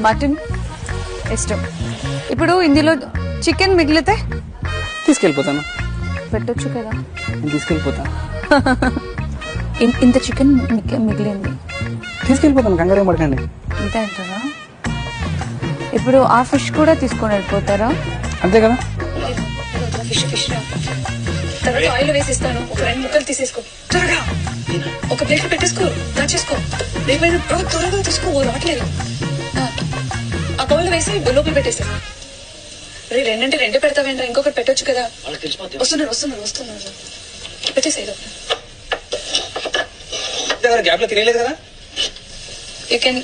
Mutton ఇష్టం. ఇప్పుడు ఇందులో చికెన్ మిగిలితే తీసుకెళ్ళిపోతాను. పెట్టొచ్చు కదా. నేను తీసుకెళ్ళిపోతాను. ఇంత చికెన్ మిగిలింది, తీసుకెళ్ళిపోతాను, కంగారు ఏం పడకండి. ఇంత అంటారా? ఇప్పుడు ఆ ఫిష్ కూడా తీసుకొని వెళ్ళిపోతారా? అంతే కదా. ఫిష్ తర్వాత ఆయిల్ వేసిస్తాను. ఒక 2 ముక్కలు తీసేసుకో త్వరగా. ఒక ప్లేట్ లో పెట్టేసుకో, దాచేసుకో. రేపైనా త్వరగా తీసుకో, రావట్లేదు. ఆ బౌల్ వేసి లోపల పెట్టేసా. రే 2 అంటే 2 పెడతావేంట్రా, ఇంకొకటి పెట్టొచ్చు కదా. వస్తున్నారు పెట్టేసాయి. గ్యాప్ లో తినలేదు కదా. You can